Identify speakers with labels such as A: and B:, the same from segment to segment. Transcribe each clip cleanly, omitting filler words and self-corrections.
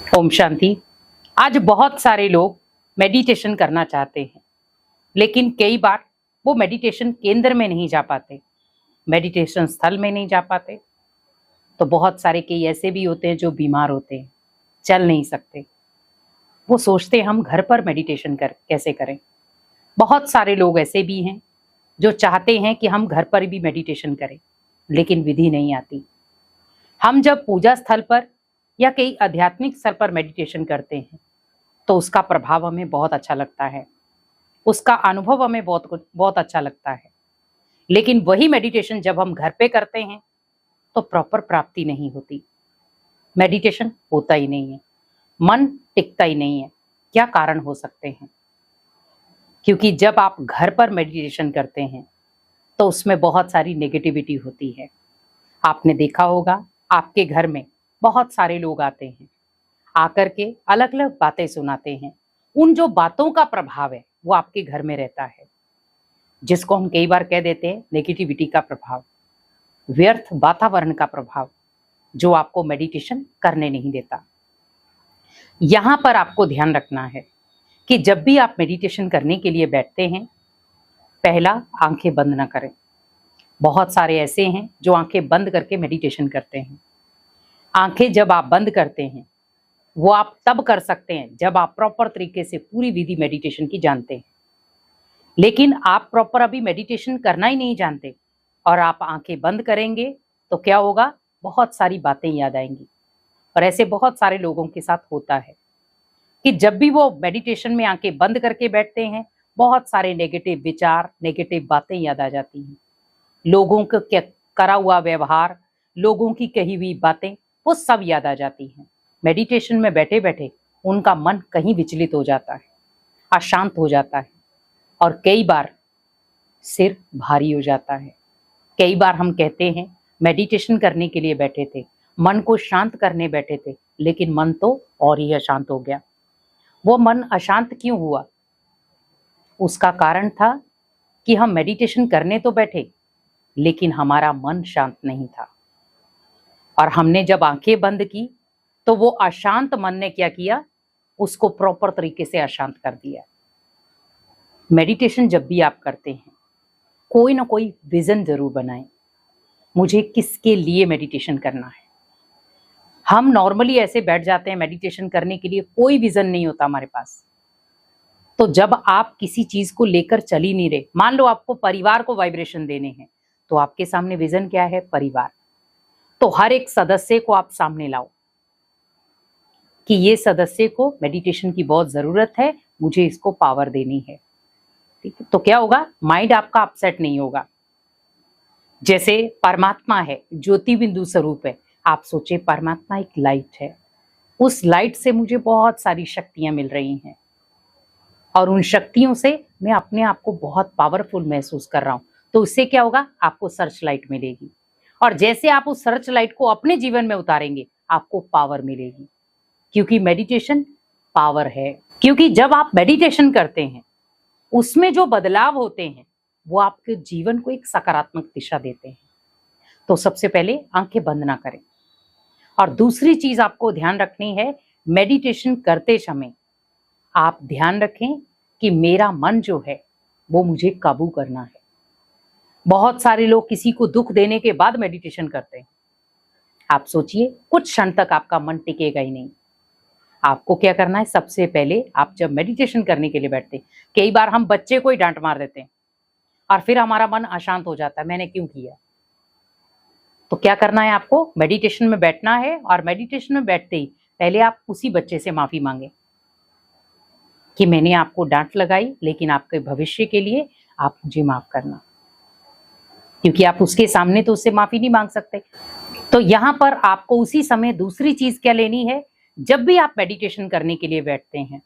A: ओम शांति। आज बहुत सारे लोग मेडिटेशन करना चाहते हैं, लेकिन कई बार वो मेडिटेशन केंद्र में नहीं जा पाते, मेडिटेशन स्थल में नहीं जा पाते। तो बहुत सारे कई ऐसे भी होते हैं जो बीमार होते हैं, चल नहीं सकते। वो सोचते हैं हम घर पर मेडिटेशन कैसे करें। बहुत सारे लोग ऐसे भी हैं जो चाहते हैं कि हम घर पर भी मेडिटेशन करें, लेकिन विधि नहीं आती। हम जब पूजा स्थल पर या कई आध्यात्मिक स्थल पर मेडिटेशन करते हैं तो उसका प्रभाव हमें बहुत अच्छा लगता है, उसका अनुभव हमें बहुत बहुत अच्छा लगता है। लेकिन वही मेडिटेशन जब हम घर पे करते हैं तो प्रॉपर प्राप्ति नहीं होती, मेडिटेशन होता ही नहीं है, मन टिकता ही नहीं है। क्या कारण हो सकते हैं? क्योंकि जब आप घर पर मेडिटेशन करते हैं तो उसमें बहुत सारी नेगेटिविटी होती है। आपने देखा होगा आपके घर में बहुत सारे लोग आते हैं, आकर के अलग अलग बातें सुनाते हैं। उन जो बातों का प्रभाव है वो आपके घर में रहता है, जिसको हम कई बार कह देते हैं नेगेटिविटी का प्रभाव, व्यर्थ वातावरण का प्रभाव, जो आपको मेडिटेशन करने नहीं देता। यहां पर आपको ध्यान रखना है कि जब भी आप मेडिटेशन करने के लिए बैठते हैं, पहला आंखें बंद ना करें। बहुत सारे ऐसे हैं जो आंखें बंद करके मेडिटेशन करते हैं। आंखें जब आप बंद करते हैं वो आप तब कर सकते हैं जब आप प्रॉपर तरीके से पूरी विधि मेडिटेशन की जानते हैं। लेकिन आप प्रॉपर अभी मेडिटेशन करना ही नहीं जानते और आप आंखें बंद करेंगे तो क्या होगा? बहुत सारी बातें याद आएंगी। और ऐसे बहुत सारे लोगों के साथ होता है कि जब भी वो मेडिटेशन में आंखें बंद करके बैठते हैं, बहुत सारे नेगेटिव विचार, नेगेटिव बातें याद आ जाती हैं। लोगों का क्या करा हुआ व्यवहार, लोगों की कही हुई बातें, वो सब याद आ जाती हैं। मेडिटेशन में बैठे बैठे उनका मन कहीं विचलित हो जाता है, अशांत हो जाता है और कई बार सिर भारी हो जाता है। कई बार हम कहते हैं मेडिटेशन करने के लिए बैठे थे, मन को शांत करने बैठे थे, लेकिन मन तो और ही अशांत हो गया। वो मन अशांत क्यों हुआ? उसका कारण था कि हम मेडिटेशन करने तो बैठे, लेकिन हमारा मन शांत नहीं था। और हमने जब आंखें बंद की तो वो अशांत मन ने क्या किया? उसको प्रॉपर तरीके से अशांत कर दिया। मेडिटेशन जब भी आप करते हैं, कोई ना कोई विजन जरूर बनाएं। मुझे किसके लिए मेडिटेशन करना है? हम नॉर्मली ऐसे बैठ जाते हैं मेडिटेशन करने के लिए, कोई विजन नहीं होता हमारे पास। तो जब आप किसी चीज को लेकर चल ही नहीं रहे, मान लो आपको परिवार को वाइब्रेशन देने हैं, तो आपके सामने विजन क्या है? परिवार। तो हर एक सदस्य को आप सामने लाओ कि ये सदस्य को मेडिटेशन की बहुत जरूरत है, मुझे इसको पावर देनी है। ठीक है, तो क्या होगा? माइंड आपका अपसेट नहीं होगा। जैसे परमात्मा है, ज्योति बिंदु स्वरूप है। आप सोचे परमात्मा एक लाइट है, उस लाइट से मुझे बहुत सारी शक्तियां मिल रही हैं और उन शक्तियों से मैं अपने आप को बहुत पावरफुल महसूस कर रहा हूं। तो उससे क्या होगा? आपको सर्च लाइट मिलेगी और जैसे आप उस सर्च लाइट को अपने जीवन में उतारेंगे, आपको पावर मिलेगी। क्योंकि मेडिटेशन पावर है। क्योंकि जब आप मेडिटेशन करते हैं, उसमें जो बदलाव होते हैं वो आपके जीवन को एक सकारात्मक दिशा देते हैं। तो सबसे पहले आंखें बंद ना करें। और दूसरी चीज आपको ध्यान रखनी है, मेडिटेशन करते समय आप ध्यान रखें कि मेरा मन जो है वो मुझे काबू करना है। बहुत सारे लोग किसी को दुख देने के बाद मेडिटेशन करते हैं। आप सोचिए, कुछ क्षण तक आपका मन टिकेगा ही नहीं। आपको क्या करना है? सबसे पहले आप जब मेडिटेशन करने के लिए बैठते हैं, कई बार हम बच्चे को ही डांट मार देते हैं और फिर हमारा मन अशांत हो जाता है, मैंने क्यों किया? तो क्या करना है? आपको मेडिटेशन में बैठना है और मेडिटेशन में बैठते ही पहले आप उसी बच्चे से माफी मांगे कि मैंने आपको डांट लगाई, लेकिन आपके भविष्य के लिए आप मुझे माफ करना। क्योंकि आप उसके सामने तो उससे माफी नहीं मांग सकते। तो यहां पर आपको उसी समय दूसरी चीज क्या लेनी है? जब भी आप मेडिटेशन करने के लिए बैठते हैं,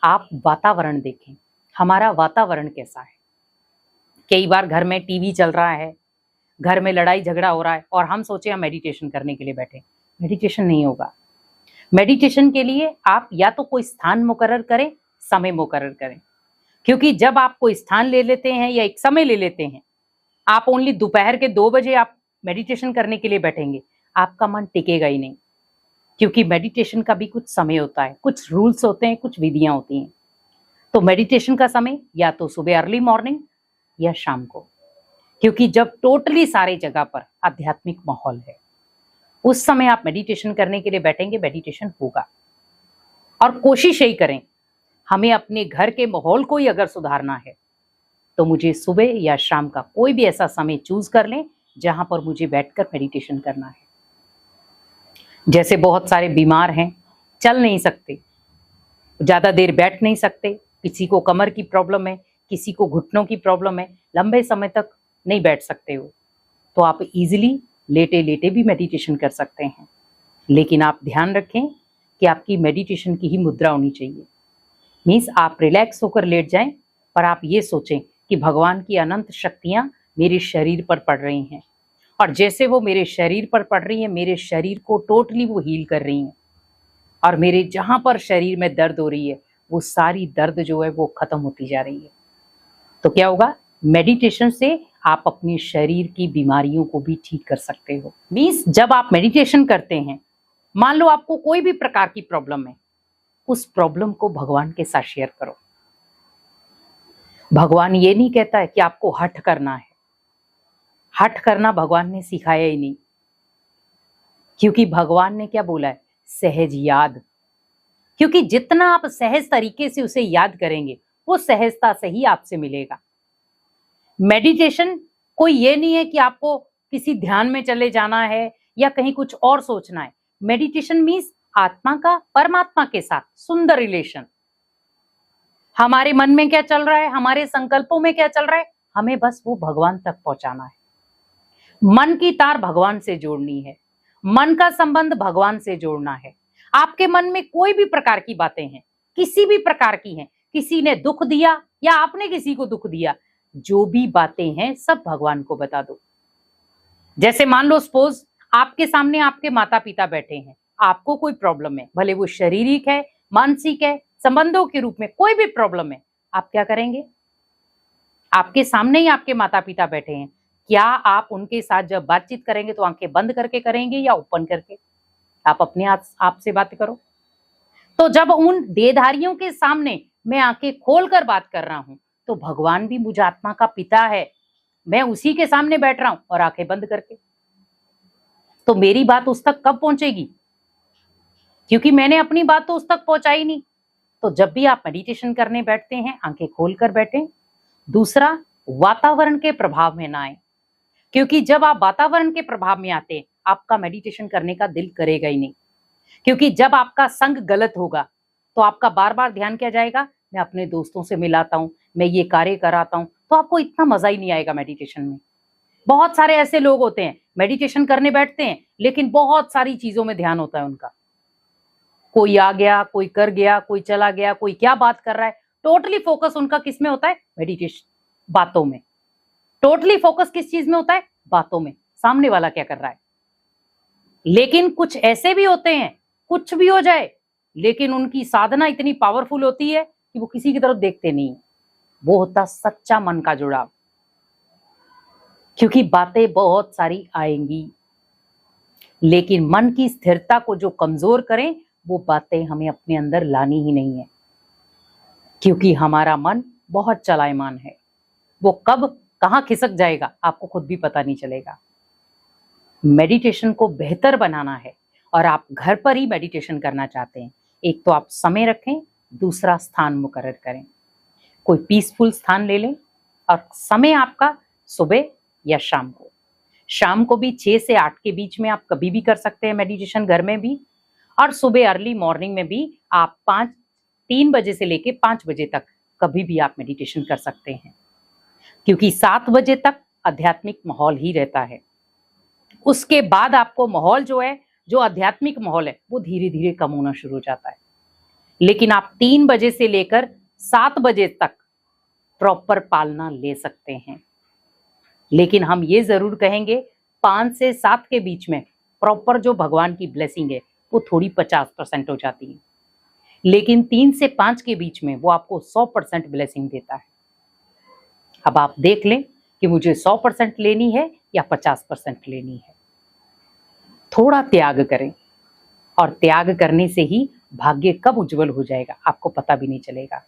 A: आप वातावरण देखें, हमारा वातावरण कैसा है। कई बार घर में टीवी चल रहा है, घर में लड़ाई झगड़ा हो रहा है और हम सोचे हम मेडिटेशन करने के लिए बैठे, मेडिटेशन नहीं होगा। मेडिटेशन के लिए आप या तो कोई स्थान मुकर्रर करें, समय मुकर्रर करें। क्योंकि जब आप कोई स्थान ले लेते हैं या एक समय ले लेते हैं, आप ओनली दोपहर के 2 बजे आप मेडिटेशन करने के लिए बैठेंगे, आपका मन टिकेगा ही नहीं। क्योंकि मेडिटेशन का भी कुछ समय होता है, कुछ रूल्स होते हैं, कुछ विधियां होती हैं। तो मेडिटेशन का समय या तो सुबह अर्ली मॉर्निंग या शाम को, क्योंकि जब टोटली सारे जगह पर आध्यात्मिक माहौल है, उस समय आप मेडिटेशन करने के लिए बैठेंगे, मेडिटेशन होगा। और कोशिश यही करें, हमें अपने घर के माहौल को ही अगर सुधारना है तो मुझे सुबह या शाम का कोई भी ऐसा समय चूज कर लें जहां पर मुझे बैठकर मेडिटेशन करना है। जैसे बहुत सारे बीमार हैं, चल नहीं सकते, ज्यादा देर बैठ नहीं सकते, किसी को कमर की प्रॉब्लम है, किसी को घुटनों की प्रॉब्लम है, लंबे समय तक नहीं बैठ सकते हो, तो आप इजीली लेटे लेटे भी मेडिटेशन कर सकते हैं। लेकिन आप ध्यान रखें कि आपकी मेडिटेशन की ही मुद्रा होनी चाहिए। मीन्स आप रिलैक्स होकर लेट जाएं, पर आप ये सोचें कि भगवान की अनंत शक्तियां मेरे शरीर पर पड़ रही हैं, और जैसे वो मेरे शरीर पर पड़ रही हैं, मेरे शरीर को टोटली वो हील कर रही हैं, और मेरे जहां पर शरीर में दर्द हो रही है वो सारी दर्द जो है वो खत्म होती जा रही है। तो क्या होगा, मेडिटेशन से आप अपने शरीर की बीमारियों को भी ठीक कर सकते हो। मीन्स जब आप मेडिटेशन करते हैं, मान लो आपको कोई भी प्रकार की प्रॉब्लम है, उस प्रॉब्लम को भगवान के साथ शेयर करो। भगवान ये नहीं कहता है कि आपको हठ करना है, हठ करना भगवान ने सिखाया ही नहीं, क्योंकि भगवान ने क्या बोला है, सहज याद। क्योंकि जितना आप सहज तरीके से उसे याद करेंगे वो सहजता से ही आपसे मिलेगा। मेडिटेशन कोई ये नहीं है कि आपको किसी ध्यान में चले जाना है या कहीं कुछ और सोचना है। मेडिटेशन मीन्स आत्मा का परमात्मा के साथ सुंदर रिलेशन। हमारे मन में क्या चल रहा है, हमारे संकल्पों में क्या चल रहा है, हमें बस वो भगवान तक पहुंचाना है। मन की तार भगवान से जोड़नी है, मन का संबंध भगवान से जोड़ना है। आपके मन में कोई भी प्रकार की बातें हैं, किसी भी प्रकार की हैं, किसी ने दुख दिया या आपने किसी को दुख दिया, जो भी बातें हैं सब भगवान को बता दो। जैसे मान लो सपोज आपके सामने आपके माता पिता बैठे हैं, आपको कोई प्रॉब्लम है, भले वो शारीरिक है, मानसिक है, संबंधों के रूप में कोई भी प्रॉब्लम है, आप क्या करेंगे? आपके सामने ही आपके माता पिता बैठे हैं, क्या आप उनके साथ जब बातचीत करेंगे तो आंखें बंद करके करेंगे या ओपन करके? आप अपने आप से बात करो। तो जब उन देहधारियों के सामने मैं आंखें खोलकर बात कर रहा हूं, तो भगवान भी मुझे आत्मा का पिता है, मैं उसी के सामने बैठ रहा हूं और आंखें बंद करके, तो मेरी बात उस तक कब पहुंचेगी? क्योंकि मैंने अपनी बात तो उस तक पहुंचाई नहीं। तो जब भी आप मेडिटेशन करने बैठते हैं, आंखें खोलकर बैठें। दूसरा, वातावरण के प्रभाव में ना आए, क्योंकि जब आप वातावरण के प्रभाव में आते हैं, आपका मेडिटेशन करने का दिल करेगा ही नहीं। क्योंकि जब आपका संग गलत होगा तो आपका बार बार ध्यान क्या जाएगा, मैं अपने दोस्तों से मिलाता हूं, मैं ये कार्य कराता हूं, तो आपको इतना मजा ही नहीं आएगा मेडिटेशन में। बहुत सारे ऐसे लोग होते हैं मेडिटेशन करने बैठते हैं, लेकिन बहुत सारी चीजों में ध्यान होता है उनका। कोई आ गया, कोई कर गया, कोई चला गया, कोई क्या बात कर रहा है, टोटली फोकस उनका किस में होता है? मेडिटेशन, बातों में। टोटली फोकस किस चीज में होता है? बातों में, सामने वाला क्या कर रहा है। लेकिन कुछ ऐसे भी होते हैं, कुछ भी हो जाए लेकिन उनकी साधना इतनी पावरफुल होती है कि वो किसी की तरफ देखते नहीं। वो होता सच्चा मन का जुड़ाव। क्योंकि बातें बहुत सारी आएंगी, लेकिन मन की स्थिरता को जो कमजोर करें, वो बातें हमें अपने अंदर लानी ही नहीं है। क्योंकि हमारा मन बहुत चलायमान है, वो कब कहां खिसक जाएगा आपको खुद भी पता नहीं चलेगा। मेडिटेशन को बेहतर बनाना है और आप घर पर ही मेडिटेशन करना चाहते हैं, एक तो आप समय रखें, दूसरा स्थान मुकर्रर करें। कोई पीसफुल स्थान ले लें और समय आपका सुबह या शाम को। शाम को भी 6 से 8 के बीच में आप कभी भी कर सकते हैं मेडिटेशन घर में भी, और सुबह अर्ली मॉर्निंग में भी आप 3 बजे से लेके 5 बजे तक कभी भी आप मेडिटेशन कर सकते हैं। क्योंकि 7 बजे तक आध्यात्मिक माहौल ही रहता है। उसके बाद आपको माहौल जो है, जो आध्यात्मिक माहौल है, वो धीरे धीरे कम होना शुरू हो जाता है। लेकिन आप 3 बजे से लेकर 7 बजे तक प्रॉपर पालना ले सकते हैं। लेकिन हम ये जरूर कहेंगे 5 से 7 के बीच में प्रॉपर जो भगवान की ब्लेसिंग है वो थोड़ी 50% हो जाती है, लेकिन 3 से 5 के बीच में वो आपको 100% ब्लेसिंग देता है। अब आप देख लें कि मुझे 100% लेनी है या 50% लेनी है। थोड़ा त्याग करें, और त्याग करने से ही भाग्य कब उज्जवल हो जाएगा आपको पता भी नहीं चलेगा।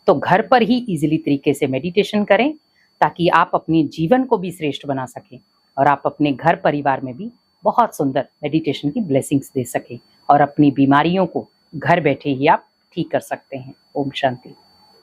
A: तो घर पर ही इजीली तरीके से मेडिटेशन करें ताकि आप अपने जीवन को भी श्रेष्ठ बना सकें और आप अपने घर परिवार में भी बहुत सुंदर मेडिटेशन की ब्लेसिंग्स दे सकें और अपनी बीमारियों को घर बैठे ही आप ठीक कर सकते हैं। ओम शांति।